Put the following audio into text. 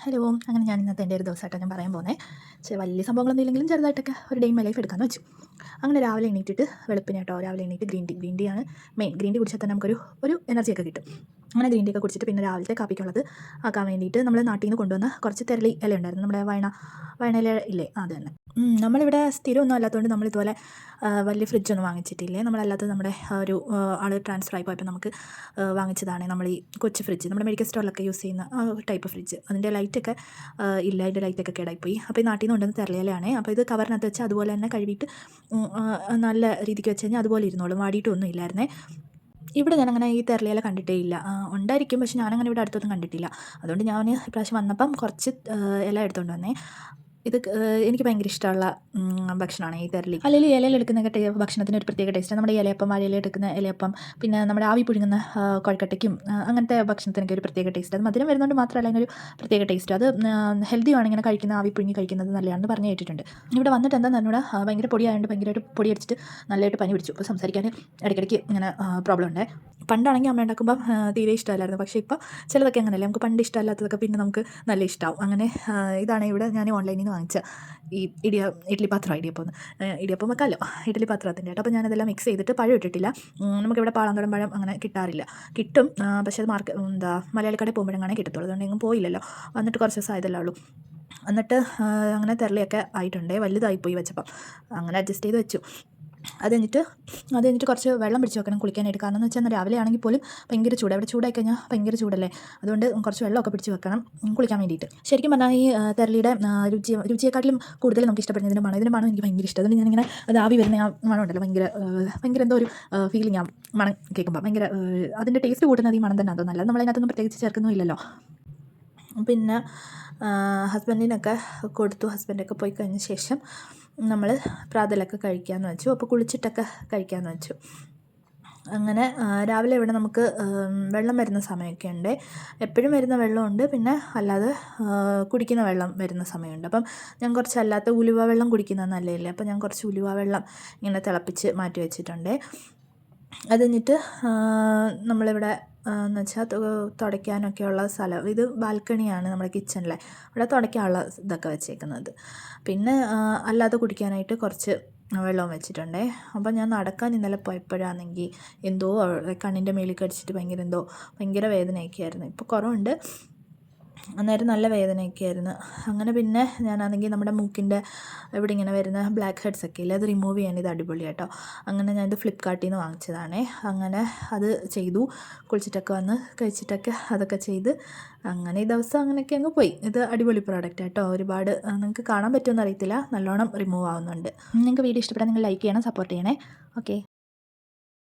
Hello. അങ്ങനെ ഞാൻ ഇന്നത്തെ എൻ്റെ ഒരു ദിവസമായിട്ടാണ് ഞാൻ പറയാൻ പോകുന്നത്. വലിയ സംഭവങ്ങളൊന്നും ഇല്ലെങ്കിലും ചെറുതായിട്ടൊക്കെ ഒരു ഡേ ഇൻ മൈ ലൈഫ് എടുക്കാമെന്ന് വെച്ചു. അങ്ങനെ രാവിലെ എണീറ്റിട്ട് വെളുപ്പിന് കേട്ടോ, രാവിലെ എണീറ്റ് ഗ്രീൻ ടീയാണ് മെയിൻ. ഗ്രീൻ ടീ കുടിച്ചാൽ തന്നെ ഒരു എനർജിയൊക്കെ കിട്ടും. അങ്ങനെ ഗ്രീൻ ടീ ഒക്കെ കുടിച്ചിട്ട് പിന്നെ രാവിലത്തെ കാപ്പിക്കുള്ളത് ആക്കാൻ വേണ്ടിയിട്ട് നമ്മൾ നാട്ടിൽ നിന്ന് കൊണ്ടുവന്ന കുറച്ച് തെരളി ഇല ഉണ്ടായിരുന്നു, നമ്മുടെ വയണയില ഇല്ലേ, അത് തന്നെ. നമ്മളിവിടെ സ്ഥിരമൊന്നും അല്ലാത്തതുകൊണ്ട് നമ്മളിതുപോലെ വലിയ ഫ്രിഡ്ജൊന്നും വാങ്ങിച്ചിട്ടില്ലേ. നമ്മളല്ലാത്തത് നമ്മുടെ ഒരു ആൾ ട്രാൻസ്ഫർ ആയി പോയപ്പോൾ നമുക്ക് വാങ്ങിച്ചതാണ് നമ്മൾ ഈ കൊച്ചു ഫ്രിഡ്ജ്, നമ്മുടെ മെഡിക്കൽ സ്റ്റോറിലൊക്കെ യൂസ് ചെയ്യുന്ന ആ ടൈപ്പ് ഫ്രിഡ്ജ്. അതിൻ്റെ ലൈറ്റൊക്കെ ഇല്ല, അതിൻ്റെ ലൈറ്റൊക്കെ കേടായിപ്പോയി. അപ്പോൾ ഈ നാട്ടിൽ നിന്ന് കൊണ്ടുവന്ന് തെരളിയിലയാണ്. അപ്പോൾ ഇത് കവറിനകത്ത് വെച്ച് അതുപോലെ തന്നെ കഴുകിയിട്ട് നല്ല രീതിക്ക് വെച്ച് കഴിഞ്ഞാൽ അതുപോലെ ഇരുന്നോളും, വാടിയിട്ടൊന്നും ഇല്ലായിരുന്നേ. ഇവിടെ ഞാനങ്ങനെ ഈ തെരളിയില കണ്ടിട്ടേ ഇല്ല. ഉണ്ടായിരിക്കും, പക്ഷെ ഞാനങ്ങനെ ഇവിടെ അടുത്തൊന്നും കണ്ടിട്ടില്ല. അതുകൊണ്ട് ഞാൻ ഇപ്രാവശ്യം വന്നപ്പം കുറച്ച് ഇല എടുത്തുകൊണ്ട് വന്നേ. ഇത് എനിക്ക് ഭയങ്കര ഇഷ്ടമുള്ള ഭക്ഷണമാണ് ഈ തെരളി. അല്ലെങ്കിൽ ഇലയിൽ എടുക്കുന്ന ഭക്ഷണത്തിന് ഒരു പ്രത്യേക ടേസ്റ്റ്. നമ്മുടെ ഇലയപ്പം, വാഴയില എടുക്കുന്ന ഇലയപ്പം, പിന്നെ നമ്മുടെ ആവി പുഴുങ്ങുന്ന കൊഴക്കട്ടയ്ക്കും അങ്ങനത്തെ ഭക്ഷണത്തിനൊക്കെ ഒരു പ്രത്യേക ടേസ്റ്റ്. അത് മധുരം വരുന്നതുകൊണ്ട് മാത്രമല്ല അതിനൊരു പ്രത്യേക ടേസ്റ്റ്. അത് ഹെൽത്തിയാണ് ഇങ്ങനെ കഴിക്കുന്ന, ആവി പുഴുങ്ങി കഴിക്കുന്നത് നല്ലതാണെന്ന് പറഞ്ഞു കേട്ടിട്ടുണ്ട്. ഇവിടെ വന്നിട്ട് എന്താണെന്ന് എന്നോട് ഭയങ്കര പൊടിയായതുകൊണ്ട് ഭയങ്കരമായിട്ട് പൊടി അടിച്ചിട്ട് നല്ലതായിട്ട് പനി പിടിച്ചു. അപ്പോൾ സംസാരിക്കാൻ ഇടയ്ക്കിടയ്ക്ക് ഇങ്ങനെ പ്രോബ്ലം ഉണ്ട്. പണ്ടാണെങ്കിൽ അമ്മ ഉണ്ടാക്കുമ്പോൾ തീരെ ഇഷ്ടമല്ലായിരുന്നു, പക്ഷേ ഇപ്പോൾ ചിലതൊക്കെ അങ്ങനെയല്ലേ, നമുക്ക് പണ്ട് ഇഷ്ടമല്ലാത്തതൊക്കെ പിന്നെ നമുക്ക് നല്ല ഇഷ്ടമാവും. അങ്ങനെ ഇതാണ് ഇവിടെ ഞാൻ ഓൺലൈനിൽ നിന്ന് വാങ്ങിച്ച ഈ ഇഡ്ഡലി പാത്രം, ഇടിയപ്പം വെക്കാമല്ലോ, ഇഡ്ഡലി പാത്രത്തിൻ്റെ കേട്ടോ. അപ്പോൾ ഞാനതെല്ലാം മിക്സ് ചെയ്തിട്ട്, പഴം ഇട്ടിട്ടില്ല. നമുക്കിവിടെ പാളന്തോടൻ പഴം അങ്ങനെ കിട്ടാറില്ല, കിട്ടും പക്ഷേ അത് മലയാളിക്കടയിൽ പോകുമ്പോഴങ്ങനെ കിട്ടത്തുള്ളൂ. അതുകൊണ്ട് എങ്ങും പോയില്ലല്ലോ, വന്നിട്ട് കുറച്ച് ദിവസം ആയതല്ലേ ഉള്ളൂ. എന്നിട്ട് അങ്ങനെ തെരളിയൊക്കെ ആയിട്ടുണ്ടേ, വലുതായിപ്പോയി വെച്ചപ്പം. അങ്ങനെ അഡ്ജസ്റ്റ് ചെയ്ത് വെച്ചു. അത് കഴിഞ്ഞിട്ട് കുറച്ച് വെള്ളം പിടിച്ച് വെക്കണം കുളിക്കാനായിട്ട്. കാരണം എന്ന് വെച്ചാൽ രാവിലെ ആണെങ്കിൽ പോലും ഭയങ്കര ചൂട്, അവിടെ ചൂടായി കഴിഞ്ഞാൽ ഭയങ്കര ചൂടല്ലേ. അതുകൊണ്ട് കുറച്ച് വെള്ളമൊക്കെ പിടിച്ച് വെക്കണം കുളിക്കാൻ വേണ്ടിയിട്ട്. ശരിക്കും പറഞ്ഞാൽ ഈ തെരളിയുടെ രുചിയെക്കാട്ടിലും കൂടുതൽ നമുക്ക് ഇഷ്ടപ്പെടുന്ന ഇതിൻ്റെ മണം എനിക്ക് ഭയങ്കര ഇഷ്ടം. അതുകൊണ്ട് ഞാനിങ്ങനെ അത് ആവി വരുന്ന ആ മണം ഉണ്ടല്ലോ, ഭയങ്കര എന്തോ ഒരു ഫീലിംഗ് ആ മണം കേൾക്കുമ്പോൾ. ഭയങ്കര അതിൻ്റെ ടേസ്റ്റ് കൂട്ടുന്നത് ഈ മണം തന്നെ അതോ നല്ലത്. നമ്മളതിനകത്തൊന്നും പ്രത്യേകിച്ച് ചേർക്കുന്നുമില്ലല്ലോ. പിന്നെ ഹസ്ബൻഡിനൊക്കെ കൊടുത്തു. ഹസ്ബൻഡൊക്കെ പോയി കഴിഞ്ഞ ശേഷം നമ്മൾ പ്രാതലൊക്കെ കഴിക്കാമെന്ന് വെച്ചു. അപ്പോൾ കുളിച്ചിട്ടൊക്കെ കഴിക്കാമെന്ന് വെച്ചു. അങ്ങനെ രാവിലെ ഇവിടെ നമുക്ക് വെള്ളം വരുന്ന സമയമൊക്കെ ഉണ്ട്. എപ്പോഴും വരുന്ന വെള്ളമുണ്ട്, പിന്നെ അല്ലാതെ കുടിക്കുന്ന വെള്ളം വരുന്ന സമയമുണ്ട്. അപ്പം ഞാൻ കുറച്ച് അല്ലാത്ത ഉലുവ വെള്ളം കുടിക്കുന്നത് നല്ലതല്ലേ, അപ്പോൾ ഞാൻ കുറച്ച് ഉലുവ വെള്ളം ഇങ്ങനെ തിളപ്പിച്ച് മാറ്റി വെച്ചിട്ടുണ്ട്. അത് കഴിഞ്ഞിട്ട് നമ്മളിവിടെ എന്ന് വെച്ചാൽ തുടയ്ക്കാനൊക്കെയുള്ള സ്ഥലം, ഇത് ബാൽക്കണിയാണ് നമ്മുടെ കിച്ചണിലെ, ഇവിടെ തുടയ്ക്കാനുള്ള ഇതൊക്കെ വെച്ചേക്കുന്നത്. പിന്നെ അല്ലാതെ കുടിക്കാനായിട്ട് കുറച്ച് വെള്ളവും വെച്ചിട്ടുണ്ടേ. അപ്പോൾ ഞാൻ നടക്കാൻ ഇന്നലെ പോയപ്പോഴാണെങ്കിൽ എന്തോ കണ്ണിൻ്റെ മേളിൽ കടിച്ചിട്ട് ഭയങ്കര വേദനയൊക്കെ ആയിരുന്നു. ഇപ്പോൾ കുറവുണ്ട്, അന്നേരം നല്ല വേദനയൊക്കെ ആയിരുന്നു. അങ്ങനെ പിന്നെ ഞാനാണെങ്കിൽ നമ്മുടെ മൂക്കിൻ്റെ ഇവിടെ ഇങ്ങനെ വരുന്ന ബ്ലാക്ക് ഹെഡ്സ് ഒക്കെ ഇല്ലേ, അത് റിമൂവ് ചെയ്യാൻ ഇത് അടിപൊളി കേട്ടോ. അങ്ങനെ ഞാനിത് ഫ്ലിപ്കാർട്ടിൽ നിന്ന് വാങ്ങിച്ചതാണേ. അങ്ങനെ അത് ചെയ്തു, കുളിച്ചിട്ടൊക്കെ വന്ന് കഴിച്ചിട്ടൊക്കെ അതൊക്കെ ചെയ്ത് അങ്ങനെ ഈ ദിവസം അങ്ങനെയൊക്കെ അങ്ങ് പോയി. ഇത് അടിപൊളി പ്രോഡക്റ്റ് കേട്ടോ. ഒരുപാട് നിങ്ങൾക്ക് കാണാൻ പറ്റുമെന്ന് അറിയത്തില്ല, നല്ലോണം റിമൂവ് ആവുന്നുണ്ട്. നിങ്ങൾക്ക് വീഡിയോ ഇഷ്ടപ്പെട്ടാൽ നിങ്ങൾ ലൈക്ക് ചെയ്യണം, സപ്പോർട്ട് ചെയ്യണേ. ഓക്കെ.